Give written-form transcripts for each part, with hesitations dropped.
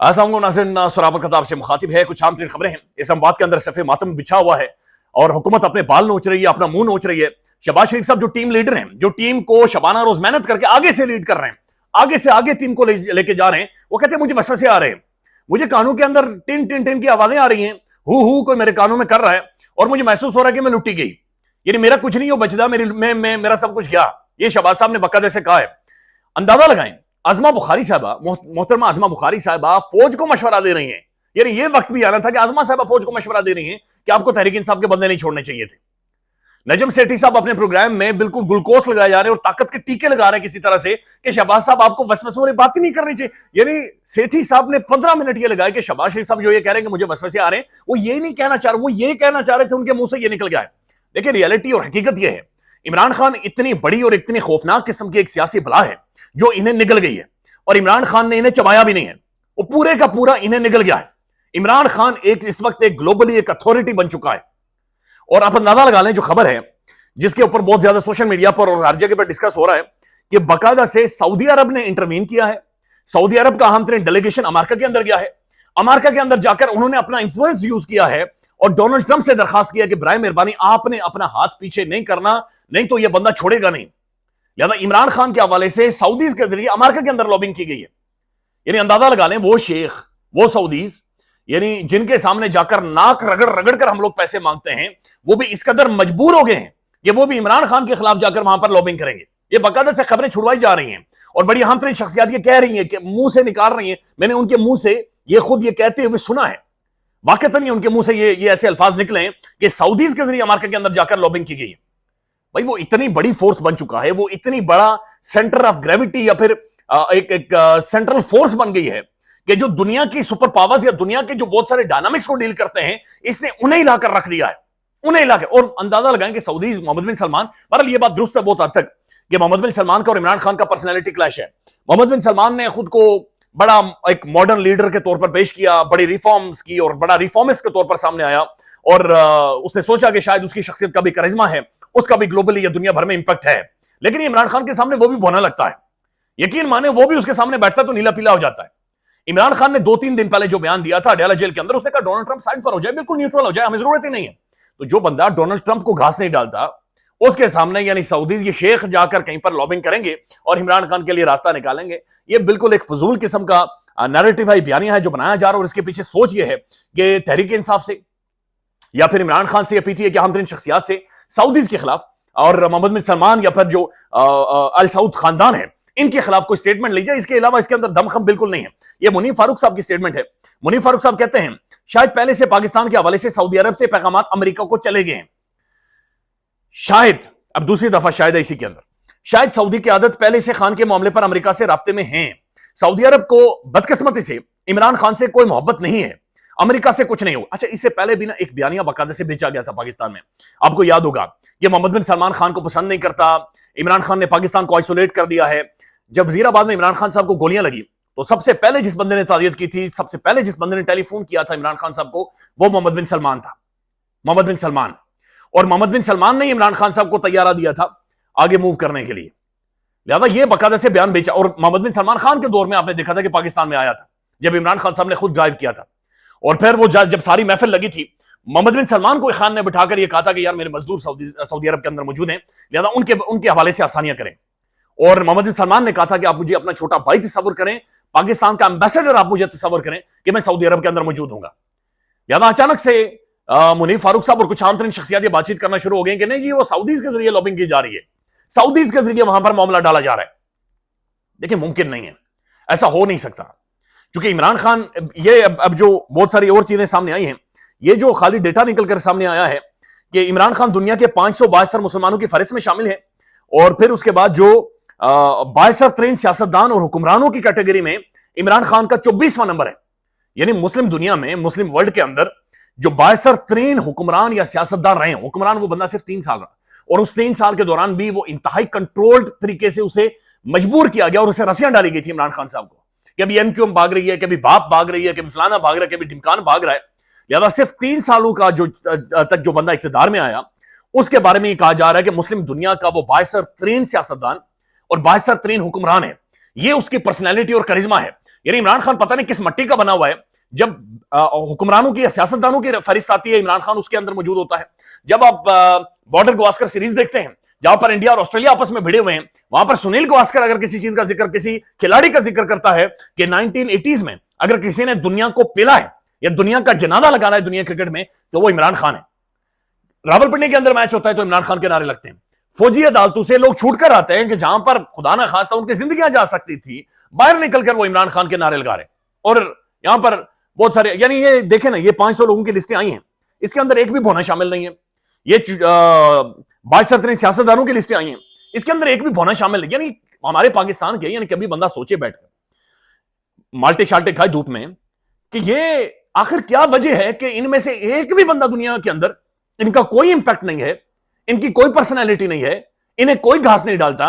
अस्सलाम नाज़रीन, सराबत खताब से मुखातिब है। कुछ आम तरीन खबरें हैं। इस्लामाबाद के अंदर सफ़े मातम बिछा हुआ है और हुकूमत अपने बाल नोच रही है, अपना मुंह नोच रही है। शहबाज शरीफ साहब जो टीम लीडर हैं, जो टीम को शबाना रोज मेहनत करके आगे से लीड कर रहे हैं, आगे से आगे टीम को लेके जा रहे हैं, वो कहते हैं मुझे वसवसे आ रहे हैं, मुझे कानों के अंदर टिन टिन टिन की आवाजें आ रही हैं, हु कोई मेरे कानों में कर रहा है और मुझे महसूस हो रहा है कि मैं लुटी गई, यानी मेरा कुछ नहीं हो बचदा, मेरा सब कुछ गया। ये शहबाज साहब ने बाकायदे से कहा है। अंदाजा लगाएं, आजमा बुखारी साहबा, मोहतरमा आजमा बुखारी साहबा फौज को मशवरा दे रही हैं। यानी ये वक्त भी आना था कि आजमा साहबा फौज को मशवरा दे रही हैं कि आपको तहरीक इंसाफ के बंदे नहीं छोड़ने चाहिए थे। नजम सेठी साहब अपने प्रोग्राम में बिल्कुल ग्लूकोस लगाए जा रहे हैं और ताकत के टीके लगा रहे हैं किसी तरह से कि शहबाज साहब आपको वसवसे वाली बात ही नहीं करनी चाहिए। यानी सेठी साहब ने 15 मिनट ये लगाए कि शहबाज शरीफ साहब जो ये कह रहे हैं कि मुझे वसवसे आ रहे हैं, वो ये नहीं कहना चाह रहे, वो ये कहना चाह रहे थे, उनके मुंह से ये निकल गया है। देखिए रियलिटी और हकीकत यह है, इमरान खान इतनी बड़ी और इतनी खौफनाक किस्म की एक सियासी बला है जो इन्हें निकल गई है और इमरान खान ने इन्हें चबाया भी नहीं है, वो पूरे का पूरा इन्हें निकल गया है। इमरान खान इस वक्त एक ग्लोबली एक अथॉरिटी बन चुका है। और आप अंदाजा लगा लें, जो खबर है जिसके ऊपर बहुत ज्यादा सोशल मीडिया पर और हर जगह पर डिस्कस हो रहा है कि बाकायदा से सऊदी अरब ने इंटरवीन किया है। सऊदी अरब का अहम तरीन डेलीगेशन अमेरिका के अंदर गया है। अमेरिका के अंदर जाकर उन्होंने अपना इंफ्लुएंस यूज किया है और डोनाल्ड ट्रंप से दरखास्त किया कि बराए मेहरबानी आपने अपना हाथ पीछे नहीं करना, नहीं तो यह बंदा छोड़ेगा नहीं। लिहाजा इमरान खान के हवाले से सऊदीज के जरिए अमेरिका के अंदर लॉबिंग की गई है। यानी अंदाजा लगा लें, वो शेख, वो सऊदीज, यानी जिनके सामने जाकर नाक रगड़ रगड़ कर हम लोग पैसे मांगते हैं, वो भी इस कदर मजबूर हो गए हैं कि वो भी इमरान खान के खिलाफ जाकर वहां पर लॉबिंग करेंगे। ये बाकायदा से खबरें छुड़वाई जा रही हैं और बड़ी अहम तरीन शख्सियत ये कह रही हैं कि मुंह से निकाल रही हैं। मैंने उनके मुंह से ये खुद ये कहते हुए सुना है, वाकई नहीं उनके मुंह से ये ऐसे अल्फाज निकले कि सऊदीज के जरिए अमेरिका के अंदर जाकर लॉबिंग की गई है। भाई वो इतनी बड़ी फोर्स बन चुका है, वो इतनी बड़ा सेंटर ऑफ ग्रेविटी या फिर एक सेंट्रल फोर्स बन गई है कि जो दुनिया की सुपर पावर्स या दुनिया के जो बहुत सारे डायनामिक्स को डील करते हैं, इसने उन्हें हिलाकर रख दिया है, उन्हें हिलाकर। और अंदाजा लगाएं कि सऊदी मोहम्मद बिन सलमान, बहरहाल ये बात दुरुस्त है बहुत हद तक कि मोहम्मद बिन सलमान का और इमरान खान का पर्सनैलिटी क्लैश है। मोहम्मद बिन सलमान ने खुद को बड़ा एक मॉडर्न लीडर के तौर पर पेश किया, बड़ी रिफॉर्म्स की और बड़ा रिफॉर्मिस्ट के तौर पर सामने आया और उसने सोचा कि शायद उसकी शख्सियत का भी करिश्मा है, उसका भी ग्लोबली या दुनिया भर में इंपैक्ट है। लेकिन इमरान खान के सामने वो भी भोना लगता है, यकीन माने वो भी उसके सामने बैठता तो नीला पीला हो जाता है। इमरान खान ने 2-3 दिन पहले जो बयान दिया था अडयाला जेल के अंदर, उसने कहा डोनाल्ड ट्रंप साइड पर हो जाए, बिल्कुल न्यूट्रल हो जाए, हमें जरूरत ही नहीं है। तो जो बंदा डोनाल्ड ट्रंप को घास नहीं डालता, उसके सामने यानी सऊदीज ये शेख जाकर कहीं पर लॉबिंग करेंगे और इमरान खान के लिए रास्ता निकालेंगे, ये बिल्कुल एक फजूल किस्म का नैरेटिव है, बयानिया है जो बनाया जा रहा है। और इसके पीछे सोच ये है कि तहरीक इंसाफ से या फिर इमरान खान से या पीटीए के अहम तरीन शख्सियात से सऊदीज के खिलाफ और मोहम्मद बिन सलमान या फिर जो अल सऊद खानदान है, इनके खिलाफ कोई स्टेटमेंट ली जाए। इसके अलावा इसके अंदर दमखम बिल्कुल नहीं है। ये मुनीफ फारूक साहब की स्टेटमेंट है। मुनीफ फारूक साहब कहते हैं शायद पहले से पाकिस्तान के हवाले से सऊदी अरब से पैगाम अमेरिका को चले गए हैं। शायद, अब दूसरी दफा शायद है इसी के अंदर, शायद सऊदी की आदत पहले से खान के मामले पर अमेरिका से राब्ते में हैं। सऊदी अरब को बदकिस्मती से इमरान खान से कोई मोहब्बत नहीं है, अमेरिका से कुछ नहीं हो। अच्छा, इससे पहले भी ना एक बयानिया बाकायदे से भेजा गया था पाकिस्तान में, आपको याद होगा, ये मोहम्मद बिन सलमान खान को पसंद नहीं करता, इमरान खान ने पाकिस्तान को आइसोलेट कर दिया है। जब वजीराबाद में इमरान खान साहब को गोलियां लगी तो सबसे पहले जिस बंदे ने तादियत की थी, सबसे पहले जिस बंदे ने टेलीफोन किया था इमरान खान साहब को, वो मोहम्मद बिन सलमान था, मोहम्मद बिन सलमान। और मोहम्मद बिन सलमान ने इमरान खान साहब को तैयारा दिया था आगे मूव करने के लिए। लिहाजा ये बाकायदे से बयान बेचा। और मोहम्मद बिन सलमान खान के दौर में आपने देखा था कि पाकिस्तान में आया था जब इमरान खान साहब ने खुद ड्राइव किया था। और फिर वो जब सारी महफिल लगी थी, मोहम्मद बिन सलमान को खान ने बिठाकर यह कहा था कि यार मेरे मजदूर सऊदी अरब के अंदर मौजूद हैं, लिहाजा उनके हवाले से आसानियां करें। और मोहम्मद बिन सलमान ने कहा था कि आप मुझे अपना छोटा भाई तस्वर करें, पाकिस्तान का एम्बेसडर आप मुझे तस्वर करें कि मैं सऊदी अरब के अंदर मौजूद हूंगा। लिहाजा अचानक से मुनीफ फारूक साहब और कुछ आम तरीन शख्सियत बातचीत करना शुरू हो गए कि नहीं जी, वो सऊदीज के जरिए लॉबिंग की जा रही है, सऊदीज के जरिए वहां पर मामला डाला जा रहा है। देखिए मुमकिन नहीं है, ऐसा हो नहीं सकता, क्योंकि इमरान खान, ये अब जो बहुत सारी और चीजें सामने आई हैं, ये जो खाली डेटा निकल कर सामने आया है कि इमरान खान दुनिया के 572 मुसलमानों की फहरिस्त में शामिल है। और फिर उसके बाद जो 22 तरीन सियासतदान और हुक्मरानों की कैटेगरी में इमरान खान का 24वां नंबर है। यानी मुस्लिम दुनिया में, मुस्लिम वर्ल्ड के अंदर जो 22 तरीन हुक्मरान या सियासतदान रहे हैं, हुक्मरान वो बंदा सिर्फ 3 साल रहा और उस 3 साल के दौरान भी वो इंतहाई कंट्रोल्ड तरीके से उसे मजबूर किया गया और उसे रस्सियां डाली गई थी इमरान खान साहब को। कभी एमक्यूएम भाग रही है, कभी बाप भाग रही है, कभी फलाना भाग रहा है, कभी ढिमकान भाग रहा है। लिहाजा सिर्फ 3 सालों का जो बंदा इख्तिदार में आया, उसके बारे में ये कहा जा रहा है कि मुस्लिम दुनिया का वो 22 तरीन सियासतदान और 22 तरीन हुक्मरान है। ये उसकी पर्सनैलिटी और करिश्मा है यानी इमरान खान पता नहीं किस मट्टी का बना हुआ है। जब हुक्मरानों की या सियासतदानों की फहरिस्त आती है, इमरान खान उसके अंदर मौजूद होता है। जब आप बॉर्डर गवास्कर सीरीज देखते हैं जहां पर इंडिया और ऑस्ट्रेलिया आपस में भिड़े हुए हैं, वहां पर सुनील गवास्कर अगर किसी चीज का जिक्र, किसी खिलाड़ी का जिक्र करता है कि 1980s में अगर किसी ने दुनिया को पिला है या दुनिया का जनाजा लगाना है दुनिया क्रिकेट में, तो वो इमरान खान है। रावलपिंडी के अंदर मैच होता है तो इमरान खान के नारे लगते हैं। फौजी अदालतों से लोग छूट कर आते हैं कि जहां पर खुदा ना खास्ता उनकी जिंदगियां जा सकती थी, बाहर निकलकर वो इमरान खान के नारे लगा रहे। और यहां पर बहुत सारे, यानी ये देखें ना, ये 500 लोगों की लिस्टें आई हैं, इसके अंदर एक भी भोना शामिल नहीं है। ये 22 सियासतदानों की लिस्टें आई हैं, इसके अंदर एक भी भोना शामिल नहीं। यानी हमारे पाकिस्तान के, यानी कभी बंदा सोचे बैठकर माल्टे शाल्टे खाए धूप में कि ये आखिर क्या वजह है कि इनमें से एक भी बंदा दुनिया के अंदर, इनका कोई इंपैक्ट नहीं है, इनकी कोई पर्सनैलिटी नहीं है, इन्हें कोई घास नहीं डालता,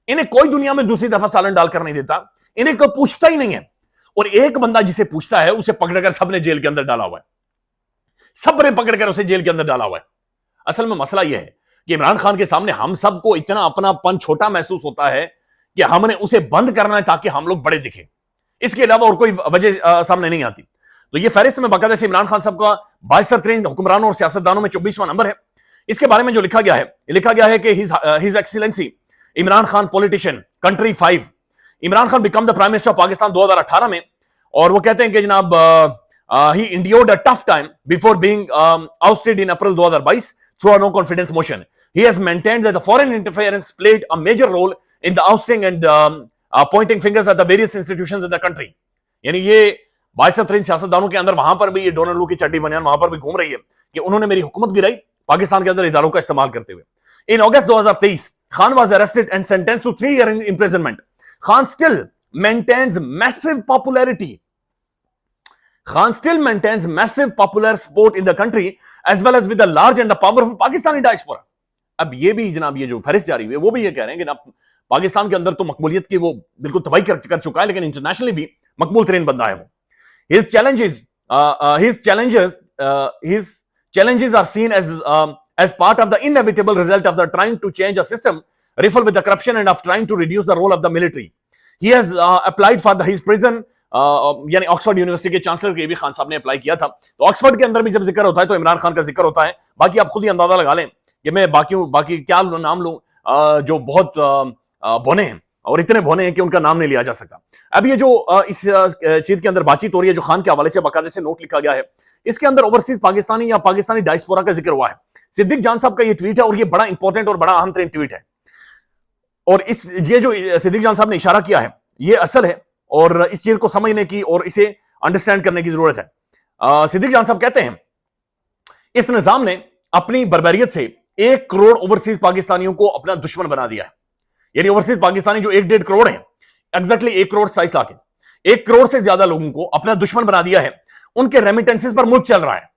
इन्हें कोई दुनिया में दूसरी दफा सालन डालकर नहीं देता, इन्हें कोई पूछता ही नहीं है। और एक बंदा जिसे पूछता है उसे पकड़कर सबने जेल के अंदर डाला हुआ है, सबने पकड़कर उसे जेल के अंदर डाला हुआ है। असल में मसला यह है कि इमरान खान के सामने हम सबको इतना अपनापन छोटा महसूस होता है कि हमने उसे बंद करना है ताकि हम लोग बड़े दिखे, इसके अलावा और कोई वजह सामने नहीं आती। तो ये फहरिस्त में बाकायदा से इमरान खान साहब का 22 हुक्मरानों और सियासतदानों में 24वां नंबर है। इसके बारे में जो लिखा गया है, लिखा गया है कि his excellency Imran Khan politician country 5, Imran Khan become the prime minister of Pakistan 2018 में। और वो कहते हैं कि जनाब he endured a tough time before being ousted in April 2022 through a no confidence motion. He has maintained that the foreign interference played a major role in the ousting and pointing fingers at the various institutions in the country. यानी ये 22 सियासतदानों के अंदर वहां पर भी ये Donald लू की चड्डी बनियान वहां पर भी घूम रही है कि उन्होंने मेरी हुकूमत गिराई पाकिस्तान के अंदर इदारों का इस्तेमाल करते हुए। इन अगस्त 2023 Khan was arrested and sentenced to 3 years imprisonment. Khan still maintains massive popularity. Khan still maintains massive popular support in the country as well as with the large and the powerful Pakistani diaspora. अब ये भी जनाब ये जो फहरिस्त जारी हुई है वो भी ये कह रहे हैं कि ना पाकिस्तान के अंदर तो मकबूलियत की वो बिल्कुल तबाही कर चुका है, लेकिन इंटरनेशनली भी मकबूल तरीन बंदा है वो। His challenges are seen as part of the inevitable result of the trying to change a system rife with the corruption and of trying to reduce the role of the military. He has applied for his prison, यानी Oxford university के chancellor के भी खान साहब ने apply किया था। तो Oxford के अंदर भी जब जिक्र होता है तो इमरान खान का जिक्र होता है। बाकी आप खुद ही अंदाजा लगा लें कि मैं बाकी क्या नाम लूं जो बहुत भोने हैं और इतने भोने हैं कि उनका नाम नहीं लिया जा सकता। अब ये जो इस चीज के अंदर बातचीत हो रही है जो खान के हवाले से बाकायदे से नोट लिखा गया है, इसके अंदर ओवरसीज पाकिस्तानी या पाकिस्तानी डायस्पोरा का जिक्र हुआ है। सिद्दीक जान साहब का ये ट्वीट है और ये बड़ा इंपॉर्टेंट और बड़ा अहम तरीन ट्वीट है। और ये जो सिद्दीक जान साहब ने इशारा किया है ये असल है और इस चीज को समझने की और इसे अंडरस्टैंड करने की जरूरत है। सिद्दीक जान साहब कहते हैं इस निजाम ने अपनी बर्बरियत से 1 करोड़ ओवरसीज पाकिस्तानियों को अपना दुश्मन बना दिया है। यानी ओवरसीज पाकिस्तानी जो 1.5 करोड़ है, एग्जैक्टली 1 करोड़ 27 लाख है, 1 करोड़ से ज्यादा लोगों को अपना दुश्मन बना दिया है। उनके रेमिटेंसेस पर मुल्क चल रहा है,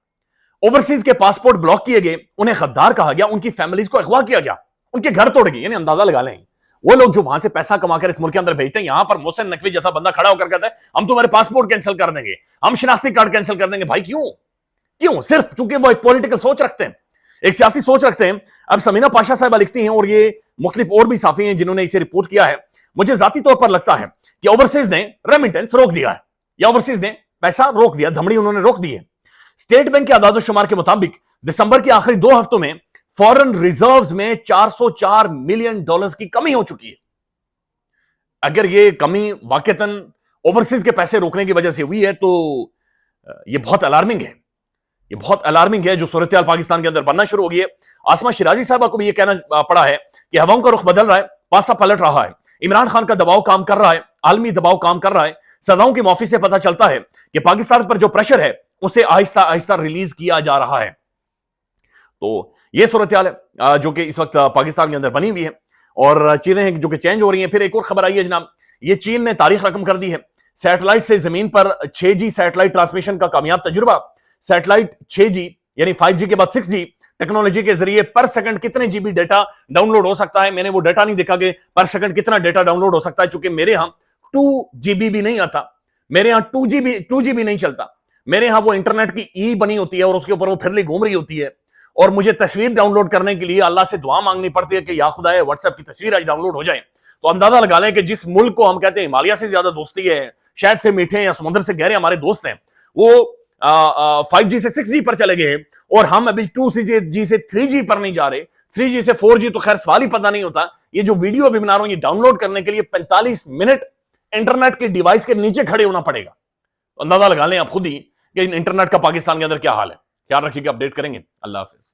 ओवरसीज के पासपोर्ट ब्लॉक किए गए, उन्हें गद्दार कहा गया, उनकी फैमिलीज को अगवा किया गया, उनके घर तोड़ गए। यानी अंदाजा लगा लें वो लोग जो वहां से पैसा कमाकर इस मुल्क के अंदर भेजते हैं, यहां पर मोहसिन नकवी जैसा बंदा खड़ा होकर कहता है हम तुम्हारे पासपोर्ट कैंसिल कर देंगे, हम शिनाख्ती कार्ड कैंसिल कर देंगे। भाई क्यों? सिर्फ चूंकि वो एक पॉलिटिकल सोच रखते हैं, एक सियासी सोच रखते हैं। अब समीना पाशा साहबा लिखती हैं और ये मुख्तलिफ और भी साफी हैं जिन्होंने इसे रिपोर्ट किया है, मुझे जाती तौर पर लगता है कि ओवरसीज ने रेमिटेंस रोक दिया है या ओवरसीज ने पैसा रोक दिया, धमड़ी उन्होंने रोक दी है। स्टेट बैंक के आदाद शुमार के मुताबिक दिसंबर के आखिरी 2 हफ्तों में फॉरेन रिजर्व्स में $404 मिलियन की कमी हो चुकी है। अगर ये कमी वाकईतन ओवरसीज के पैसे रोकने की वजह से हुई है तो ये बहुत अलार्मिंग है, ये बहुत अलार्मिंग है जो सूरत पाकिस्तान के अंदर बनना शुरू हो गई है। आसमा शिराजी साहबा को भी ये कहना पड़ा है कि हवाओं का रुख बदल रहा है, पासा पलट रहा है, इमरान खान का दबाव काम कर रहा है, आलमी दबाव काम कर रहा है। सदाओं की माफी से पता चलता है कि पाकिस्तान पर जो प्रेशर है उसे आहिस्ता आहिस्ता रिलीज किया जा रहा है। तो ये सूरत हाल है जो कि इस वक्त पाकिस्तान के अंदर बनी हुई है और चीजें जो कि चेंज हो रही हैं। फिर एक और खबर आई है जनाब, ये चीन ने तारीख रकम कर दी है। सैटेलाइट से जमीन पर 6G सैटेलाइट ट्रांसमिशन का कामयाब तजुर्बा। सैटेलाइट 6G यानी 5G के बाद 6G टेक्नोलॉजी के जरिए पर सेकंड कितने जीबी डेटा डाउनलोड हो सकता है। मैंने वो डेटा नहीं देखा कि पर सेकंड कितना डेटा डाउनलोड हो सकता है, चूंकि मेरे यहां 2GB भी नहीं आता, मेरे यहां 2GB नहीं चलता। मेरे यहां वो इंटरनेट की ई बनी होती है और उसके ऊपर वो फिरली घूम रही होती है और मुझे तस्वीर डाउनलोड करने के लिए अल्लाह से दुआ मांगनी पड़ती है कि या खुदा व्हाट्सएप की तस्वीर आज डाउनलोड हो जाए। तो अंदाजा लगा लें कि जिस मुल्क को हम कहते हैं हिमालय से ज्यादा दोस्ती है, शहद से मीठे या समुद्र से गहरे हमारे दोस्त हैं, वो 5G से 6G पर चले गए हैं और हम अभी 2G से 3G पर नहीं जा रहे, 3G से 4G तो खैर सवाल ही पता नहीं होता। ये जो वीडियो अभी बना रहा हूं ये डाउनलोड करने के लिए 45 मिनट इंटरनेट के डिवाइस के नीचे खड़े होना पड़ेगा। अंदाजा लगा लें आप खुद ही कि इंटरनेट का पाकिस्तान के अंदर क्या हाल है। ख्याल रखिएगा, अपडेट करेंगे। अल्लाह हाफिज।